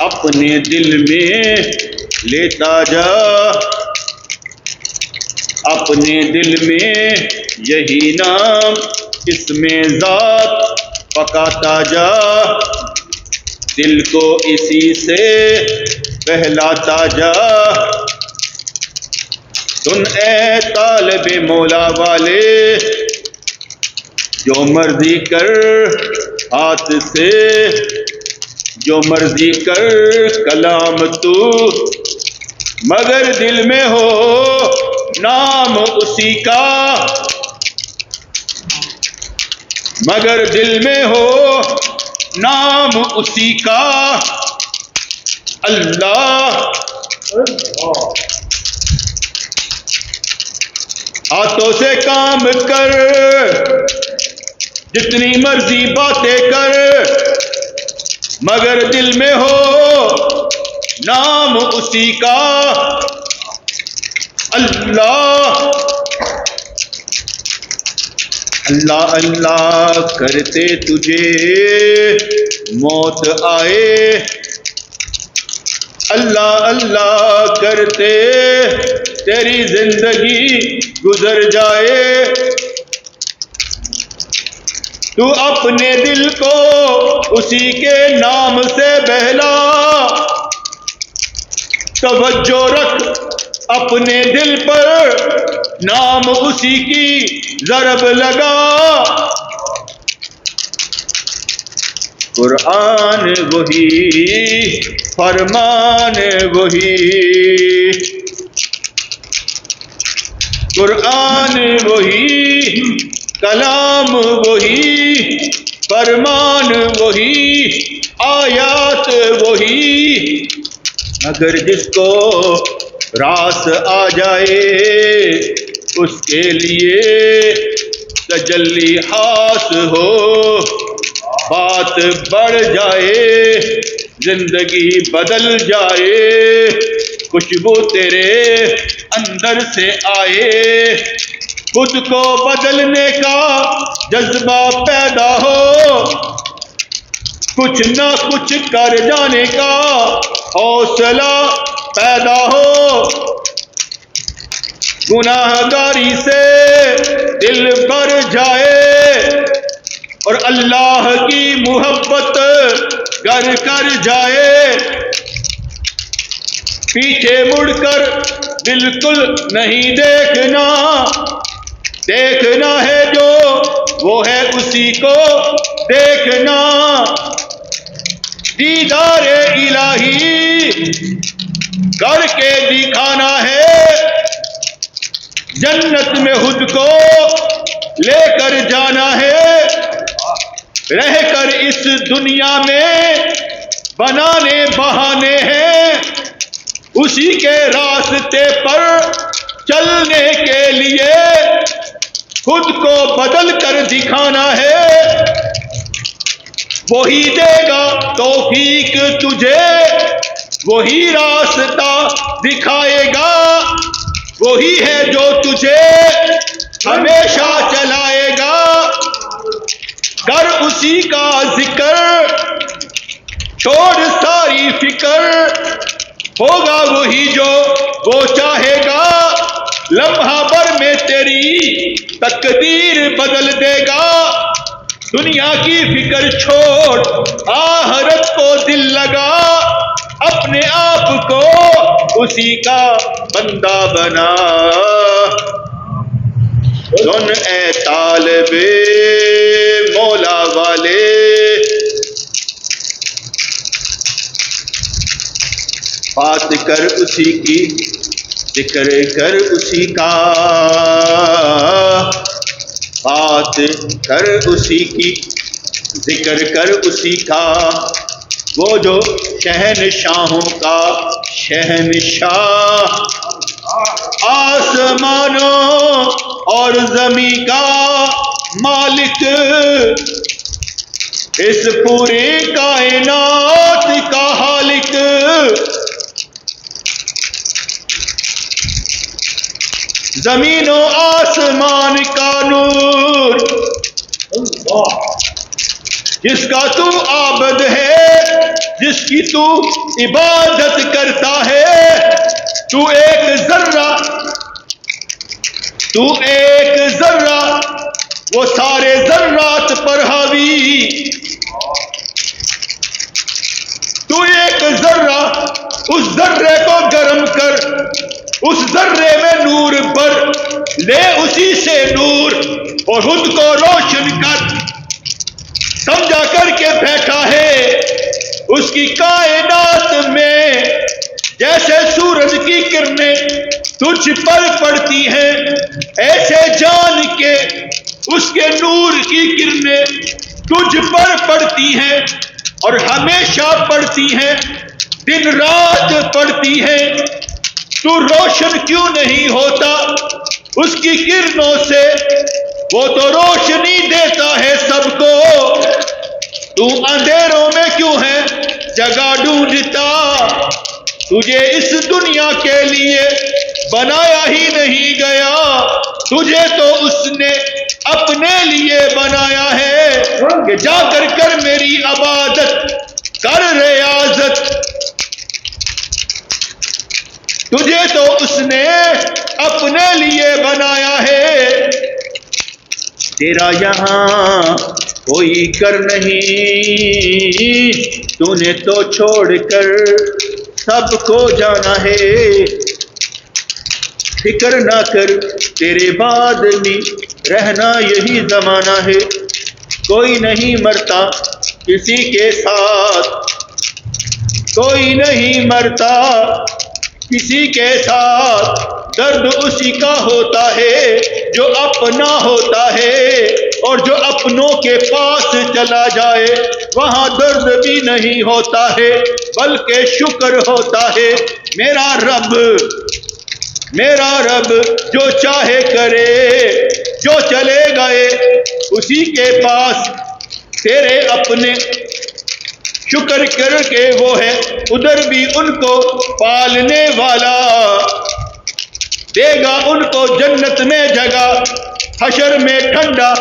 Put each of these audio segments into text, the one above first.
اپنے دل میں لیتا جا، اپنے دل میں یہی نام اس میں ذات پکاتا جا، دل کو اسی سے بہلاتا جا۔ سن اے طالب مولا والے، جو مرضی کر ہاتھ سے، جو مرضی کر کلام تو، مگر دل میں ہو نام اسی کا، مگر دل میں ہو نام اسی کا، اللہ۔ ہاتھوں سے کام کر، جتنی مرضی باتیں کر، مگر دل میں ہو نام اسی کا، اللہ۔ اللہ اللہ کرتے تجھے موت آئے، اللہ اللہ کرتے تیری زندگی گزر جائے، تو اپنے دل کو اسی کے نام سے بہلا، توجہ رکھ اپنے دل پر، نام اسی کی ضرب لگا، قرآن وہی فرمان وہی، قرآن وہی کلام وہی، فرمان وہی آیات وہی، مگر جس کو راس آ جائے اس کے لیے تجلی خاص ہو، بات بڑھ جائے، زندگی بدل جائے، خوشبو تیرے اندر سے آئے، خود کو بدلنے کا جذبہ پیدا ہو، کچھ نہ کچھ کر جانے کا حوصلہ پیدا ہو، گناہ گاری سے دل بھر جائے اور اللہ کی محبت گر کر جائے، پیچھے مڑ کر بالکل نہیں دیکھنا، دیکھنا ہے جو وہ ہے اسی کو دیکھنا، دیدار الہی کر کے دکھانا ہے، جنت میں خود کو لے کر جانا ہے، رہ کر اس دنیا میں بنانے بہانے ہیں، اسی کے راستے پر چلنے کے لیے خود کو بدل کر دکھانا ہے، وہی دے گا توفیق تجھے، وہی راستہ دکھائے گا، وہی ہے جو تجھے ہمیشہ چلائے گا، کر اسی کا ذکر، چھوڑ ساری فکر، ہوگا وہی جو وہ چاہے گا، لمحہ بھر میں تیری تقدیر بدل دے گا، دنیا کی فکر چھوڑ آخرت کو دل لگا، اپنے آپ کو اسی کا بندہ بنا، سن اے طالب مولا والے، بات کر اسی کی، ذکر کر اسی کا، بات کر اسی کی، ذکر کر اسی کا، وہ جو شہنشاہوں کا شہنشاہ، آسمانوں اور زمین کا مالک، اس پوری کائنات کا خالق، زمین و آسمان کا نور، جس کا تو عابد ہے جس کی تو عبادت کرتا ہے، تو ایک ذرہ وہ سارے ذرات پر حاوی، تو ایک ذرہ اس ذرے کو گرم کر، اس ذرے میں نور بھر لے، اسی سے نور اور خود کو روشن کر، سمجھا کر کے بیٹھا ہے اس کی کائنات میں، جیسے سورج کی کرنیں تجھ پر پڑتی ہیں، ایسے جان کے اس کے نور کی کرنیں تجھ پر پڑتی ہیں، اور ہمیشہ پڑتی ہیں، دن رات پڑتی ہیں، تو روشن کیوں نہیں ہوتا اس کی کرنوں سے؟ وہ تو روشنی دیتا ہے سب کو، تو اندھیروں میں کیوں ہے جگہ ڈھونڈتا؟ تجھے اس دنیا کے لیے بنایا ہی نہیں گیا، تجھے تو اس نے اپنے لیے بنایا ہے کہ جا کر میری عبادت کر ریاضت، تجھے تو اس نے اپنے لیے بنایا ہے، تیرا یہاں کوئی کر نہیں، تو نے تو چھوڑ کر سب کو جانا ہے، فکر نہ کر تیرے بعد بھی رہنا یہی زمانہ ہے، کوئی نہیں مرتا کسی کے ساتھ، کوئی نہیں مرتا کسی کے ساتھ، درد اسی کا ہوتا ہے جو اپنا ہوتا ہے، اور جو اپنوں کے پاس چلا جائے وہاں درد بھی نہیں ہوتا ہے بلکہ شکر ہوتا ہے۔ میرا رب جو چاہے کرے، جو چلے گئے اسی کے پاس، تیرے اپنے شکر کر کے وہ ہے ادھر بھی ان کو پالنے والا، دے گا ان کو جنت میں جگہ، حشر میں ٹھنڈا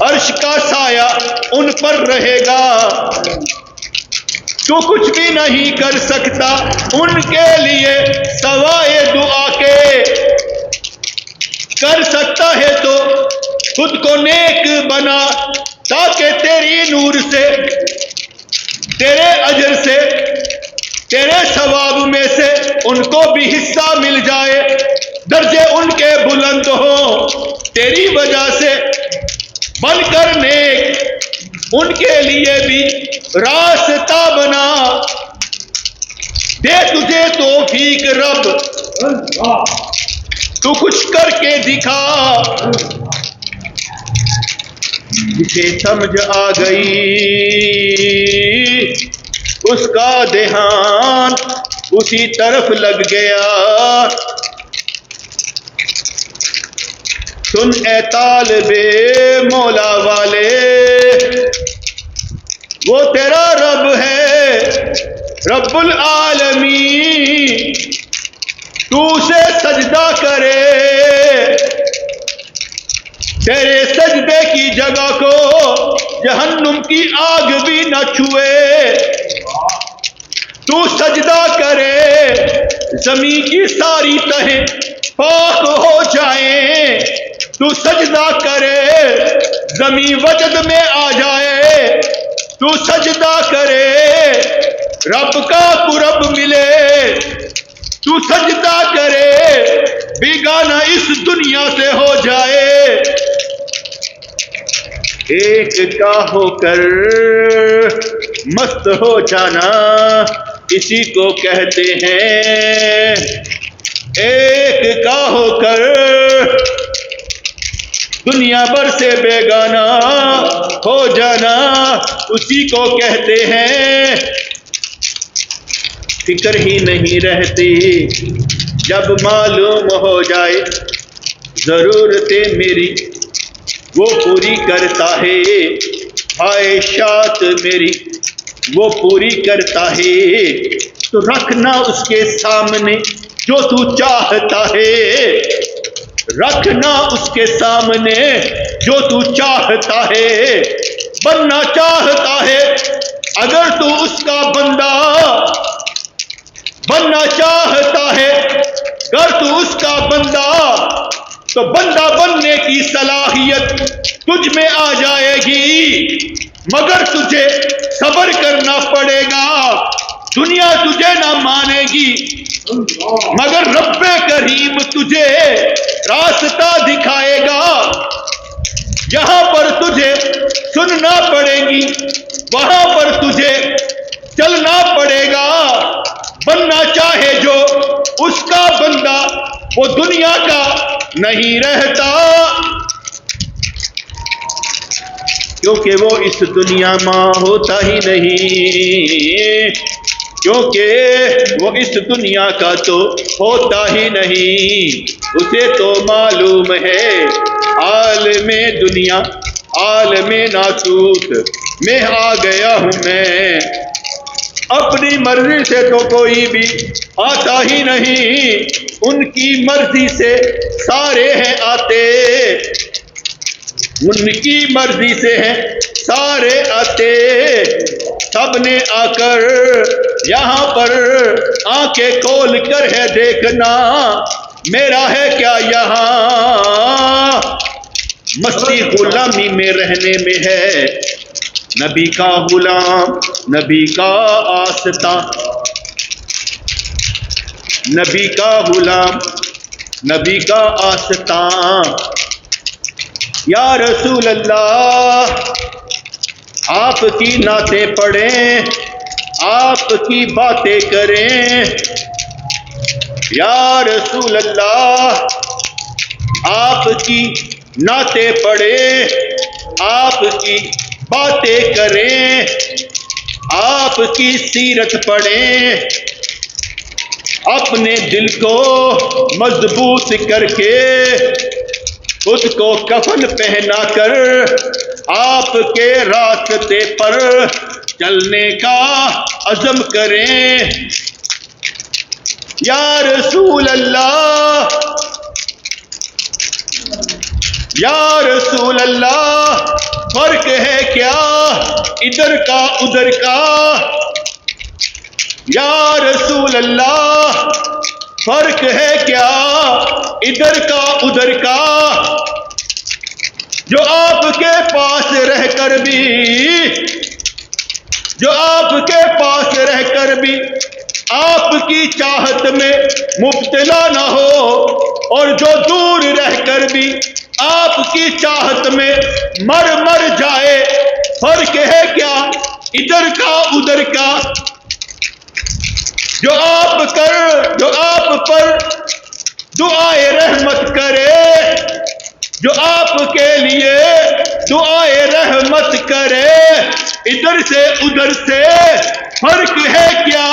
عرش کا سایہ ان پر رہے گا، تو کچھ بھی نہیں کر سکتا ان کے لیے سوائے دعا کے، کر سکتا ہے تو خود کو نیک بنا تاکہ تیری نور سے، تیرے اجر سے، تیرے ثواب میں سے ان کو بھی حصہ مل جائے، درجے ان کے بلند ہوں تیری وجہ سے، بن کر نیک ان کے لیے بھی راستہ بنا، دے تجھے توفیق رب، تو کچھ کر کے دکھا، جسے سمجھ آ گئی اس کا دھیان اسی طرف لگ گیا، سن اے طالب مولا والے، وہ تیرا رب ہے رب العالمین، تو اسے سجدہ کرے، تیرے سجدے کی جگہ کو جہنم کی آگ بھی نہ چھوئے، تو سجدہ کرے زمین کی ساری تہیں پاک ہو جائیں، تو سجدہ کرے زمین وجد میں آ جائے، تو سجدہ کرے رب کا قرب ملے، تو سجدہ کرے بیگانہ اس دنیا سے ہو جائے، ایک کا ہو کر مست ہو جانا اسی کو کہتے ہیں، ایک کا ہو کر دنیا بھر سے بیگانہ ہو جانا اسی کو کہتے ہیں، فکر ہی نہیں رہتی جب معلوم ہو جائے ضرورتیں میری وہ پوری کرتا ہے، خواہشات میری وہ پوری کرتا ہے، تو رکھنا اس کے سامنے جو تو چاہتا ہے، رکھنا اس کے سامنے جو تو چاہتا ہے، بننا چاہتا ہے اگر تو اس کا بندہ بننا چاہتا ہے، اگر تو اس کا بندہ، تو بندہ بننے کی صلاحیت تجھ میں آ جائے گی، مگر تجھے صبر کرنا پڑے گا۔ دنیا تجھے نہ مانے گی، مگر رب کریم تجھے راستہ دکھائے گا۔ یہاں پر تجھے سننا پڑے گی، وہاں پر تجھے چلنا پڑے گا۔ بننا چاہے جو اس کا بندہ، وہ دنیا کا نہیں رہتا، کیونکہ وہ اس دنیا میں ہوتا ہی نہیں، کیونکہ وہ اس دنیا کا تو ہوتا ہی نہیں۔ اسے تو معلوم ہے عالم دنیا عالم ناسوت میں آ گیا ہوں میں، اپنی مرضی سے تو کوئی بھی آتا ہی نہیں، ان کی مرضی سے سارے ہیں آتے، ان کی مرضی سے ہیں سارے آتے۔ سب نے آ کر یہاں پر آنکھیں کھول کر ہے دیکھنا، میرا ہے کیا یہاں، مستی غلامی میں رہنے میں ہے، نبی کا غلام نبی کا آستاں، نبی کا غلام نبی کا آستاں۔ یا رسول اللہ، آپ کی نعتیں پڑھیں، آپ کی باتیں کریں۔ یا رسول اللہ، آپ کی نعتیں پڑھیں، آپ کی باتیں کریں، آپ کی سیرت پڑھیں، اپنے دل کو مضبوط کر کے خود کو کفن پہنا کر آپ کے راستے پر چلنے کا عزم کریں۔ یا رسول اللہ، یا رسول اللہ، فرق ہے کیا ادھر کا ادھر کا؟ یا رسول اللہ، فرق ہے کیا ادھر کا ادھر کا؟ جو آپ کے پاس رہ کر بھی، جو آپ کے پاس رہ کر بھی آپ کی چاہت میں مبتلا نہ ہو، اور جو دور رہ کر بھی آپ کی چاہت میں مر جائے، فرق ہے کیا ادھر کا ادھر کا؟ جو آپ پر دعائے رحمت کرے، جو آپ کے لیے دعائے رحمت کرے، ادھر سے ادھر سے فرق ہے کیا؟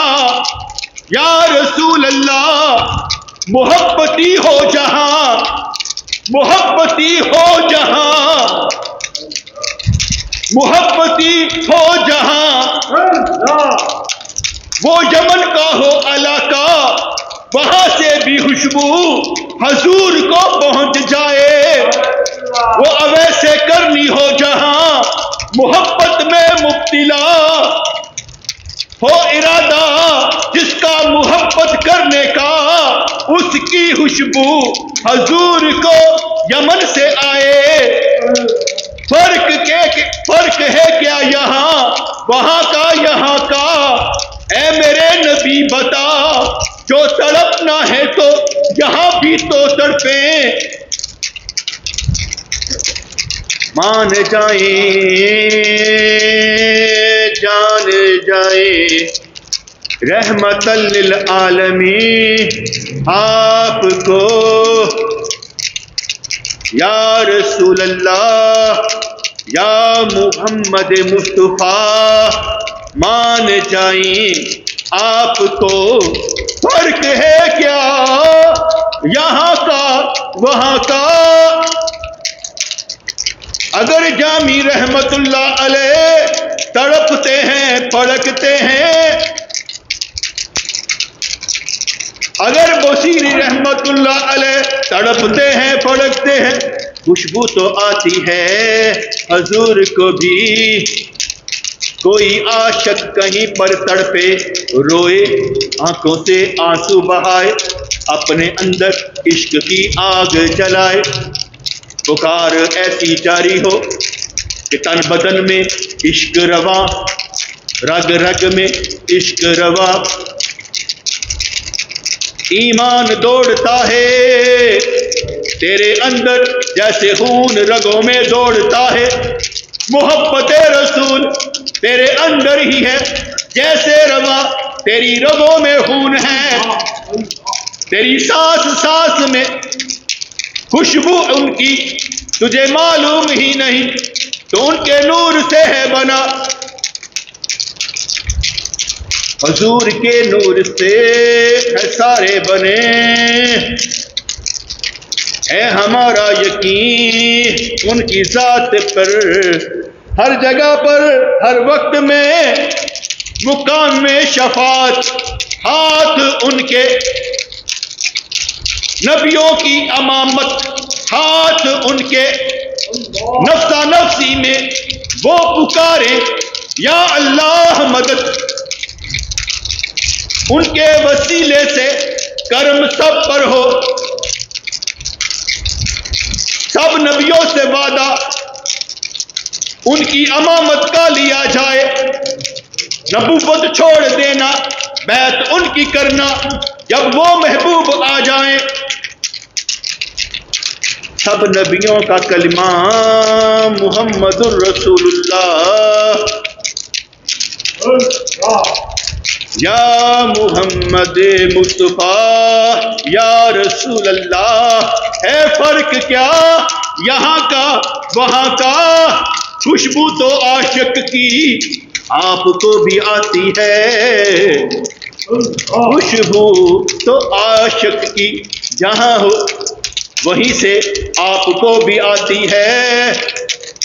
یا رسول اللہ، محبتی ہو جہاں، محبتی ہو جہاں، محبتی ہو جہاں، وہ یمن کا ہو علاقہ، وہاں سے بھی خوشبو حضور کو پہنچ جائے، وہ اویسے کرنی ہو جہاں، محبت میں مبتلا ہو ارادہ جس کا محبت کرنے کا، اس کی خوشبو حضور کو یمن سے آئے۔ فرق ہے کیا یہاں وہاں کا یہاں کا؟ اے میرے نبی بتا، جو تڑپنا ہے تو یہاں بھی تو تڑپیں، مان جائیں جان جائیں رحمت للعالمین آپ کو۔ یا رسول اللہ، یا محمد مصطفیٰ، مان جائیں آپ کو۔ فرق ہے کیا یہاں کا وہاں کا؟ اگر جامی رحمت اللہ علیہ تڑپتے ہیں پڑکتے ہیں، اگر بصیری رحمت اللہ علیہ تڑپتے ہیں پڑکتے ہیں، خوشبو تو آتی ہے حضور کو بھی، کوئی عاشق کہیں پر تڑپے روئے، آنکھوں سے آنسو بہائے، اپنے اندر عشق کی آگ جلائے، پکار ایسی جاری ہو کہ تن بدن میں عشق رواں، رگ رگ میں عشق رواں، ایمان دوڑتا ہے تیرے اندر جیسے خون رگوں میں دوڑتا ہے، محبت رسول تیرے اندر ہی ہے جیسے رواں تیری رگوں میں خون ہے، تیری سانس سانس میں خوشبو ان کی تجھے معلوم ہی نہیں، تو ان کے نور سے ہے بنا، حضور کے نور سے ہے سارے بنے، ہے ہمارا یقین ان کی ذات پر، ہر جگہ پر ہر وقت میں مقام میں شفاعت، ہاتھ ان کے نبیوں کی امامت، ہاتھ ان کے نفسا نفسی میں وہ پکارے یا اللہ مدد، ان کے وسیلے سے کرم سب پر ہو، سب نبیوں سے وعدہ ان کی امامت کا لیا جائے، نبوت چھوڑ دینا بیعت ان کی کرنا جب وہ محبوب آ جائیں، سب نبیوں کا کلمہ محمد الرسول اللہ، یا محمد مصطفیٰ یا رسول اللہ، ہے فرق کیا یہاں کا وہاں کا، خوشبو تو عاشق کی آپ کو بھی آتی ہے، خوشبو تو عاشق کی جہاں ہو وہیں سے آپ کو بھی آتی ہے،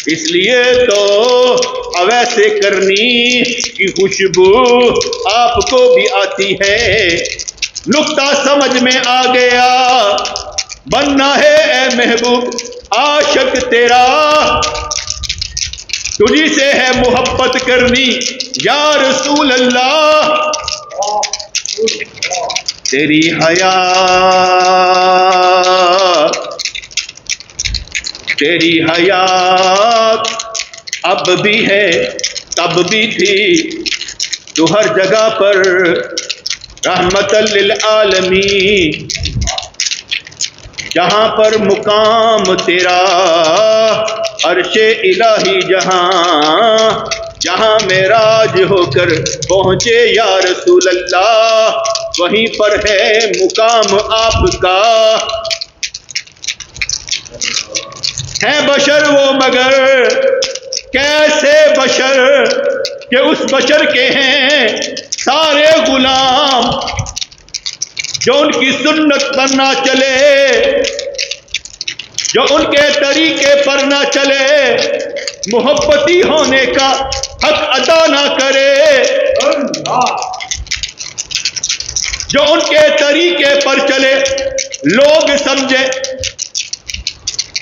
اس لیے تو اویسے کرنی کی خوشبو آپ کو بھی آتی ہے، نقطہ سمجھ میں آ گیا، بننا ہے اے محبوب عاشق تیرا، تجھی سے ہے محبت کرنی یا رسول اللہ، تیری حیات اب بھی ہے تب بھی تھی، تو ہر جگہ پر رحمت للعالمین، جہاں پر مقام تیرا عرش الہی، جہاں معراج ہو کر پہنچے یا رسول اللہ، وہیں پر ہے مقام آپ کا، ہے بشر وہ مگر کیسے بشر کہ اس بشر کے ہیں سارے غلام، جو ان کی سنت پر نہ چلے، جو ان کے طریقے پر نہ چلے، محبتی ہونے کا حق ادا نہ کرے، جو ان کے طریقے پر چلے لوگ سمجھے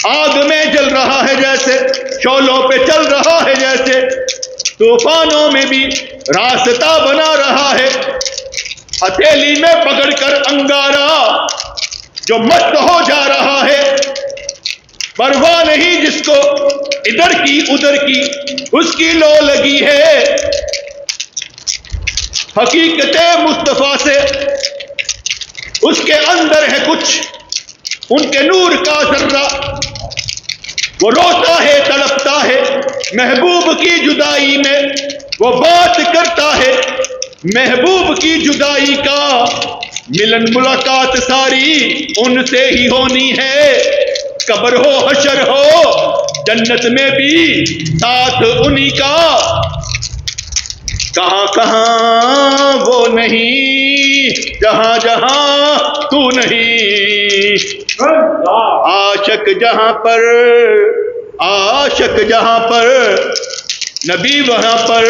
آگ میں جل رہا ہے جیسے، شعلوں پہ چل رہا ہے جیسے، طوفانوں میں بھی راستہ بنا رہا ہے، ہتھیلی میں پکڑ کر انگارہ جو مست ہو جا رہا ہے، پرواہ نہیں جس کو ادھر کی ادھر کی اس کی لو لگی ہے، حقیقت مصطفیٰ سے اس کے اندر ہے کچھ ان کے نور کا ذرہ، وہ روتا ہے تڑپتا ہے محبوب کی جدائی میں، وہ بات کرتا ہے محبوب کی جدائی کا، ملن ملاقات ساری ان سے ہی ہونی ہے، قبر ہو حشر ہو جنت میں بھی ساتھ انہی کا، کہاں کہاں وہ نہیں جہاں جہاں تو نہیں، عاشق جہاں پر نبی وہاں پر،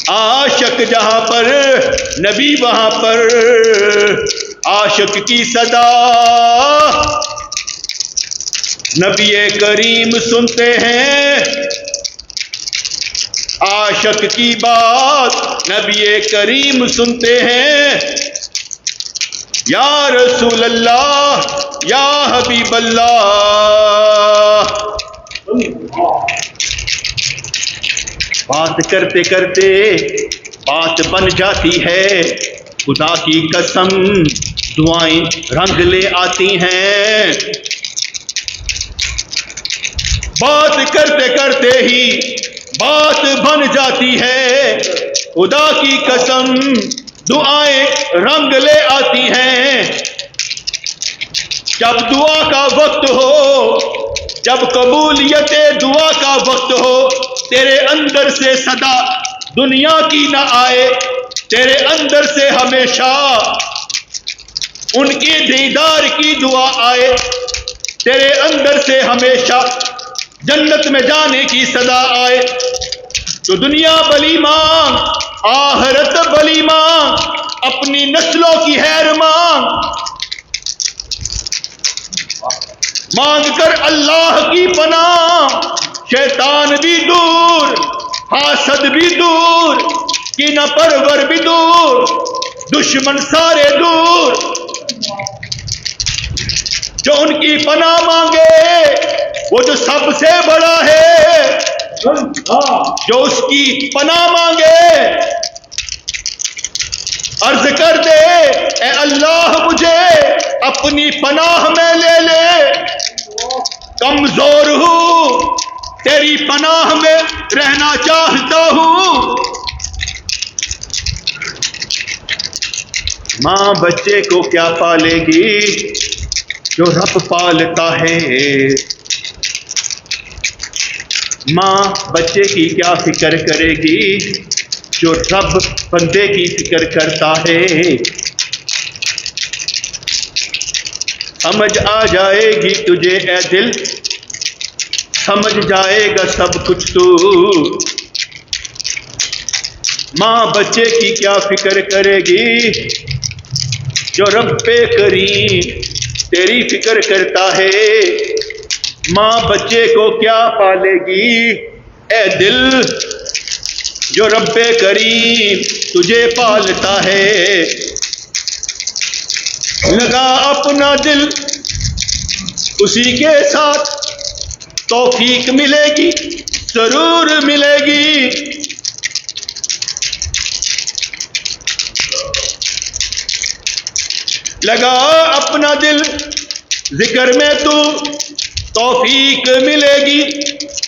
عاشق جہاں پر نبی وہاں پر، عاشق کی صدا نبی کریم سنتے ہیں، عاشق کی بات نبی کریم سنتے ہیں، یا رسول اللہ یا حبیب اللہ۔ بات کرتے کرتے بات بن جاتی ہے، خدا کی قسم دعائیں رنگ لے آتی ہیں۔ بات کرتے کرتے ہی بات بن جاتی ہے، خدا کی قسم دعائیں رنگ لے آتی ہیں۔ جب دعا کا وقت ہو، جب قبولیت دعا کا وقت ہو، تیرے اندر سے صدا دنیا کی نہ آئے، تیرے اندر سے ہمیشہ ان کے دیدار کی دعا آئے، تیرے اندر سے ہمیشہ جنت میں جانے کی صدا آئے، تو دنیا بلی مانگ، آخرت بلی مانگ، اپنی نسلوں کی خیر مانگ کر اللہ کی پناہ، شیطان بھی دور، حاسد بھی دور، کینہ پرور بھی دور، دشمن سارے دور۔ جو ان کی پناہ مانگے وہ جو سب سے بڑا ہے، جو اس کی پناہ مانگے، عرض کر دے اے اللہ مجھے اپنی پناہ میں لے لے، کمزور ہوں تیری پناہ میں رہنا چاہتا ہوں۔ ماں بچے کو کیا پالے گی جو رب پالتا ہے، ماں بچے کی کیا فکر کرے گی جو رب بندے کی فکر کرتا ہے۔ سمجھ آ جائے گی تجھے اے دل، سمجھ جائے گا سب کچھ تو، ماں بچے کی کیا فکر کرے گی جو رب کریم تیری فکر کرتا ہے۔ ماں بچے کو کیا پالے گی اے دل جو رب کریم تجھے پالتا ہے۔ لگا اپنا دل اسی کے ساتھ، توفیق ملے گی ضرور ملے گی۔ لگا اپنا دل ذکر میں تو، توفیق ملے گی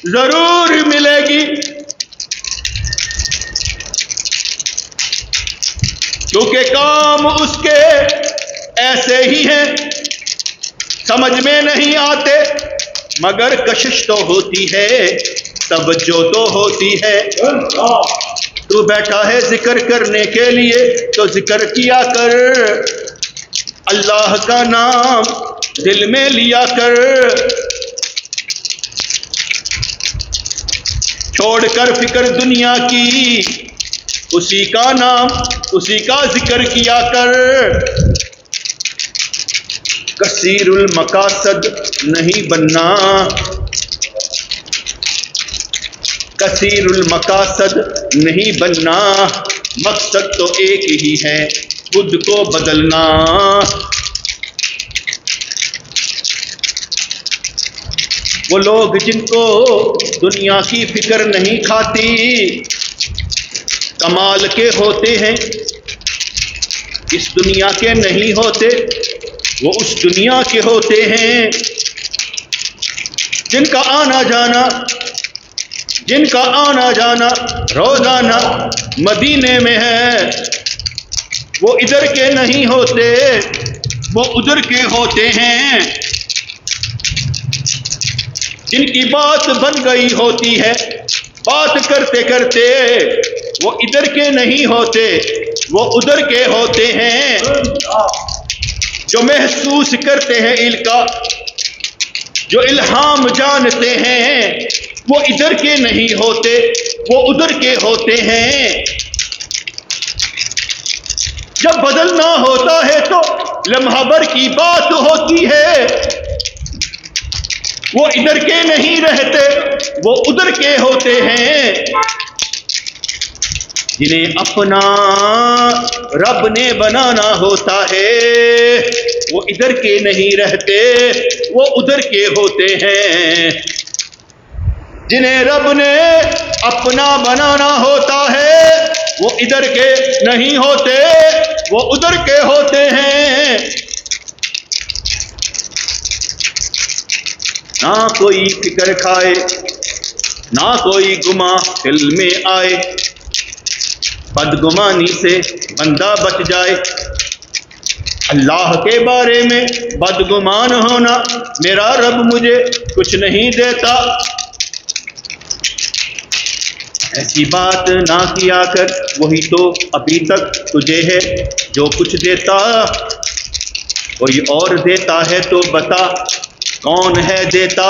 ضرور ملے گی، کیونکہ کام اس کے ایسے ہی ہیں، سمجھ میں نہیں آتے مگر کشش تو ہوتی ہے، توجہ تو ہوتی ہے۔ تو بیٹھا ہے ذکر کرنے کے لیے تو ذکر کیا کر، اللہ کا نام دل میں لیا کر، چھوڑ کر فکر دنیا کی، اسی کا نام اسی کا ذکر کیا کر۔ کثیر المقاصد نہیں بننا، کثیر المقاصد نہیں بننا، مقصد تو ایک ہی ہے، خود کو بدلنا۔ وہ لوگ جن کو دنیا کی فکر نہیں کھاتی، کمال کے ہوتے ہیں، اس دنیا کے نہیں ہوتے، وہ اس دنیا کے ہوتے ہیں۔ جن کا آنا جانا روزانہ مدینے میں ہے، وہ ادھر کے نہیں ہوتے، وہ ادھر کے ہوتے ہیں۔ جن کی بات بن گئی ہوتی ہے، بات کرتے کرتے وہ ادھر کے نہیں ہوتے، وہ ادھر کے ہوتے ہیں۔ جو محسوس کرتے ہیں القا، جو الہام جانتے ہیں، وہ ادھر کے نہیں ہوتے، وہ ادھر کے ہوتے ہیں۔ جب بدلنا ہوتا ہے تو لمحہ بھر کی بات ہوتی ہے، وہ ادھر کے نہیں رہتے، وہ ادھر کے ہوتے ہیں۔ جنہیں اپنا رب نے بنانا ہوتا ہے وہ ادھر کے نہیں رہتے، وہ ادھر کے ہوتے ہیں۔ جنہیں رب نے اپنا بنانا ہوتا ہے وہ ادھر کے نہیں ہوتے، وہ ادھر کے ہوتے ہیں۔ نہ کوئی فکر کھائے نہ کوئی گماں دل میں آئے، بدگمانی سے بندہ بچ جائے۔ اللہ کے بارے میں بدگمان ہونا، میرا رب مجھے کچھ نہیں دیتا، ایسی بات نہ کیا کر، وہی تو ابھی تک تجھے ہے جو کچھ دیتا، کوئی اور دیتا ہے تو بتا کون ہے دیتا۔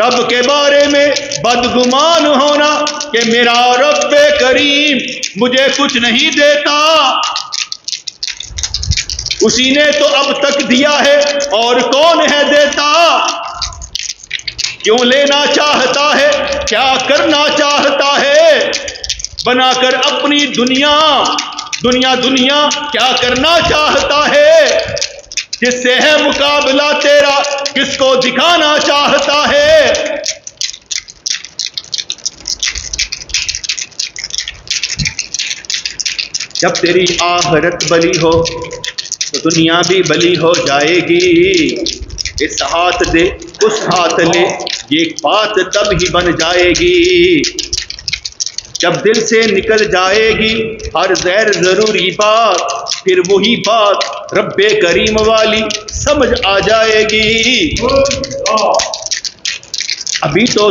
رب کے بارے میں بدگمان ہونا کہ میرا رب کریم مجھے کچھ نہیں دیتا، اسی نے تو اب تک دیا ہے اور کون ہے دیتا۔ کیوں لینا چاہتا ہے، کیا کرنا چاہتا ہے، بنا کر اپنی دنیا دنیا دنیا کیا کرنا چاہتا ہے، جس سے ہے مقابلہ تیرا کس کو دکھانا چاہتا ہے۔ جب تیری آخرت بلی ہو تو دنیا بھی بلی ہو جائے گی، اس ہاتھ دے اس ہاتھ لے یہ بات تب ہی بن جائے گی، جب دل سے نکل جائے گی ہر غیر ضروری بات، پھر وہی بات رب کریم والی سمجھ آ جائے گی۔ ابھی تو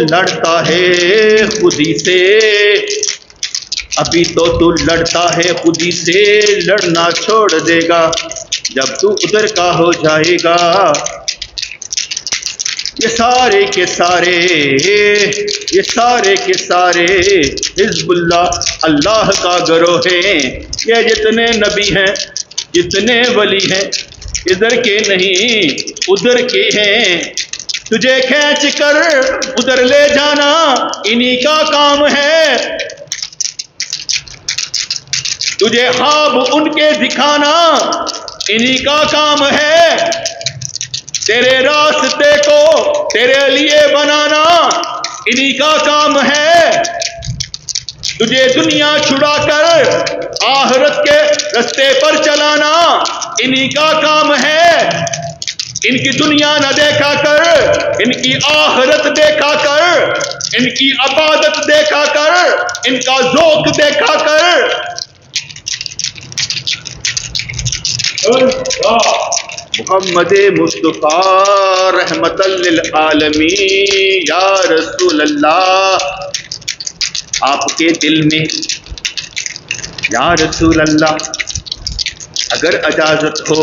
لڑتا ہے خودی سے، ابھی تو لڑتا ہے خودی سے، لڑنا چھوڑ دے گا جب تو ادھر کا ہو جائے گا۔ یہ سارے کے سارے حزب اللہ اللہ کا گروہ ہیں، یہ جتنے نبی ہیں جتنے ولی ہیں ادھر کے نہیں ادھر کے ہیں، تجھے کھینچ کر ادھر لے جانا انہی کا کام ہے، تجھے خواب ان کے دکھانا انہی کا کام ہے، تیرے راستے کو تیرے لیے بنانا انہی کا کام ہے، تجھے دنیا چھڑا کر آخرت کے رستے پر چلانا انہی کا کام ہے۔ ان کی دنیا نہ دیکھا کر، ان کی آخرت دیکھا کر، ان کی عبادت دیکھا کر، ان کا ذوق دیکھا کر۔ محمد مصطفیٰ رحمت للعالمین یا رسول اللہ، آپ کے دل میں یا رسول اللہ اگر اجازت ہو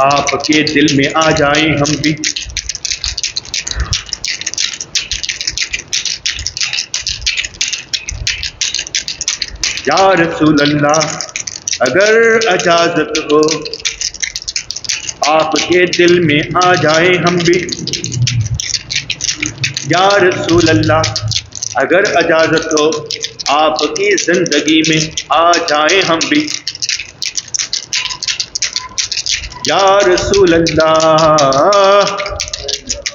آپ کے دل میں آ جائیں ہم بھی، یا رسول اللہ اگر اجازت ہو آپ کے دل میں آ جائیں ہم بھی، یا رسول اللہ اگر اجازت ہو آپ کی زندگی میں آ جائیں ہم بھی، یا رسول اللہ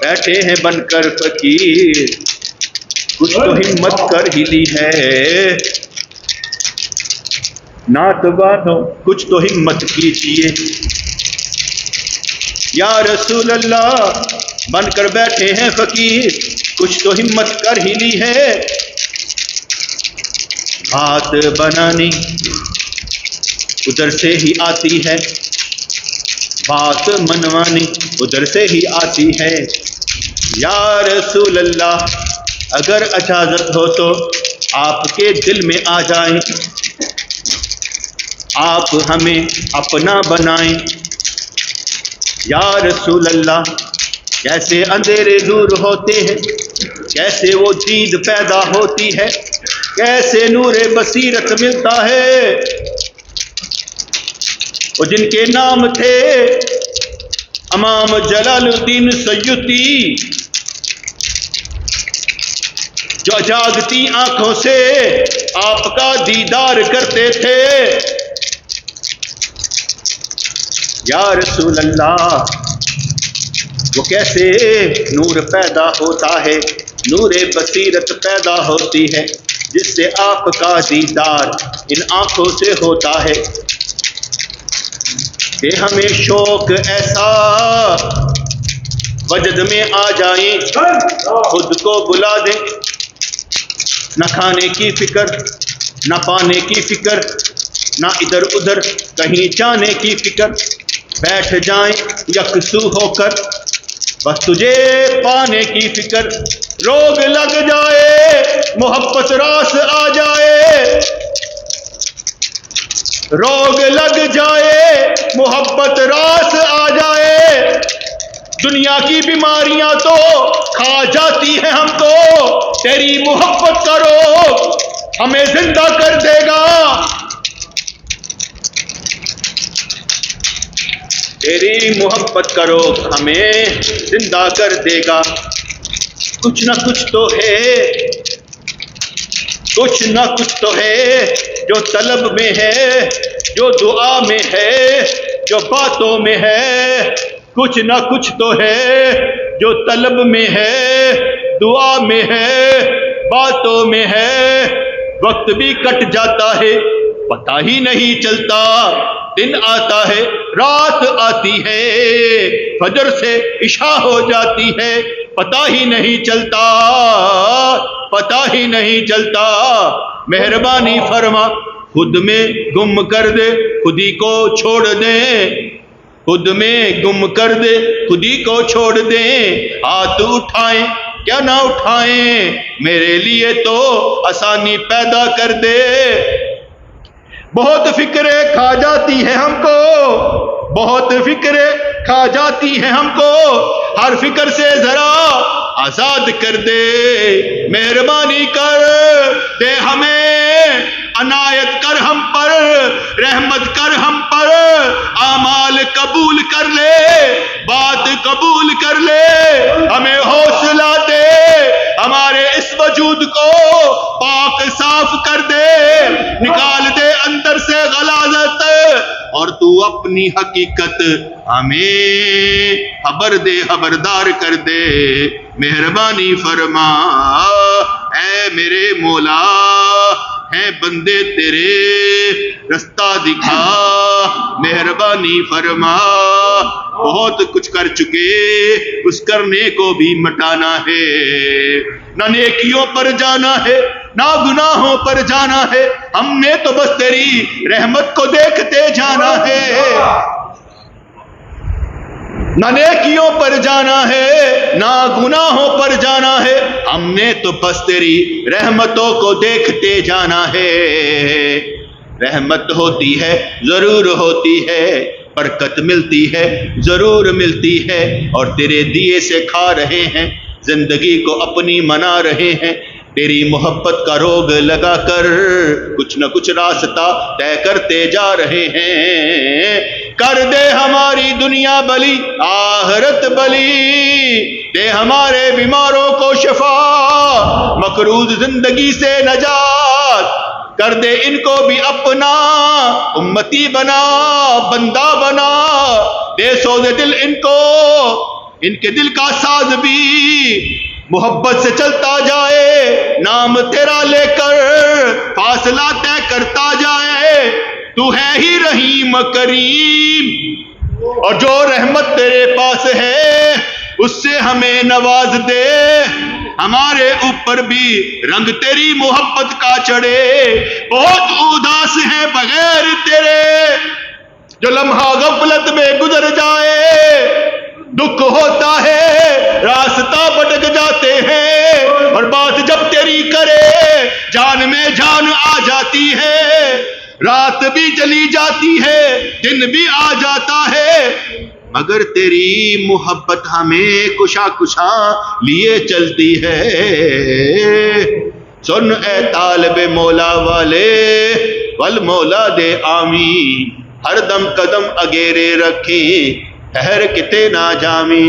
بیٹھے ہیں بن کر فقیر، کچھ تو ہمت کر ہی لی ہے، نعت بانو کچھ تو ہمت کیجیے، یا رسول اللہ بن کر بیٹھے ہیں فقیر، کچھ تو ہمت کر ہی لی ہے، بات بنانی ادھر سے ہی آتی ہے، بات منوانی ادھر سے ہی آتی ہے، یا رسول اللہ اگر اجازت ہو تو آپ کے دل میں آ جائیں، آپ ہمیں اپنا بنائیں، یا رسول اللہ کیسے اندھیرے دور ہوتے ہیں، کیسے وہ دید پیدا ہوتی ہے، کیسے نور بصیرت ملتا ہے، وہ جن کے نام تھے امام جلال الدین سیوطی، جو جاگتی آنکھوں سے آپ کا دیدار کرتے تھے۔ یا رسول اللہ، وہ کیسے نور پیدا ہوتا ہے، نور بصیرت پیدا ہوتی ہے جس سے آپ کا دیدار ان آنکھوں سے ہوتا ہے کہ ہمیں شوق ایسا وجد میں آ جائیں، خود کو بلا دیں، نہ کھانے کی فکر، نہ پانے کی فکر، نہ ادھر ادھر کہیں جانے کی فکر، بیٹھ جائیں یکسو ہو کر بس تجھے پانے کی فکر۔ روگ لگ جائے محبت راس آ جائے، روگ لگ جائے محبت راس آ جائے، دنیا کی بیماریاں تو کھا جاتی ہیں ہم کو، تیری محبت کا روگ ہمیں زندہ کر دے گا، تیری محبت کا روگ ہمیں زندہ کر دے گا۔ کچھ نہ کچھ تو ہے، کچھ نہ کچھ تو ہے جو طلب میں ہے، جو دعا میں ہے، جو باتوں میں ہے، کچھ نہ کچھ تو ہے جو طلب میں ہے، دعا میں ہے، باتوں میں ہے۔ وقت بھی کٹ جاتا ہے پتہ ہی نہیں چلتا، دن آتا ہے رات آتی ہے، فجر سے عشاء ہو جاتی ہے، پتہ ہی نہیں چلتا، پتہ ہی نہیں چلتا۔ مہربانی فرما خود میں گم کر دے، خود ہی کو چھوڑ دیں، خود میں گم کر دے، خود ہی کو چھوڑ دیں، ہاتھ اٹھائیں کیا نہ اٹھائیں، میرے لیے تو آسانی پیدا کر دے۔ بہت فکریں کھا جاتی ہیں ہم کو، بہت فکریں کھا جاتی ہیں ہم کو، ہر فکر سے ذرا آزاد کر دے، مہربانی کر دے ہمیں، عنایت کر ہم پر، رحمت کر ہم پر، اعمال قبول کر لے، بات قبول کر لے، ہمیں حوصلہ دے، ہمارے اس وجود کو پاک صاف کر دے، نکال دے اندر سے غلاظت، اور تو اپنی حقیقت ہمیں خبر دے، خبردار کر دے، مہربانی فرما اے میرے مولا، ہیں بندے تیرے رستہ دکھا، مہربانی فرما، بہت کچھ کر چکے اس کرنے کو بھی مٹانا ہے، نہ نیکیوں پر جانا ہے نہ گناہوں پر جانا ہے، ہم نے تو بس تیری رحمت کو دیکھتے جانا ہے، نہ نیکیوں پر جانا ہے نہ گناہوں پر جانا ہے، ہم نے تو بس تیری رحمتوں کو دیکھتے جانا ہے۔ رحمت ہوتی ہے ضرور ہوتی ہے، برکت ملتی ہے ضرور ملتی ہے، اور تیرے دیے سے کھا رہے ہیں، زندگی کو اپنی منا رہے ہیں، تیری محبت کا روگ لگا کر کچھ نہ کچھ راستہ طے کرتے جا رہے ہیں۔ کر دے ہماری دنیا بلی آخرت بلی، دے ہمارے بیماروں کو شفا، مقروض زندگی سے نجات، کر دے ان کو بھی اپنا امتی بنا، بندہ بنا، دے سوز دل ان کو، ان کے دل کا ساز بھی محبت سے چلتا جائے، نام تیرا لے کر فاصلہ طے کرتا جائے، تو ہے ہی رحیم کریم، اور جو رحمت تیرے پاس ہے اس سے ہمیں نواز دے، ہمارے اوپر بھی رنگ تیری محبت کا چڑھے، بہت اداس ہے بغیر تیرے، جو لمحہ غفلت میں گزر جائے، دکھ ہوتا ہے راستہ بھٹک جاتے ہیں، اور بات جب تیری کرے جان میں جان آ جاتی ہے، رات بھی چلی جاتی ہے دن بھی آ جاتا ہے، مگر تیری محبت ہمیں کشا کشا لیے چلتی ہے۔ سن اے طالب مولا والے، والمولا دے آمین، ہر دم قدم اگیرے رکھیں، ٹھہر کتے نہ جامی۔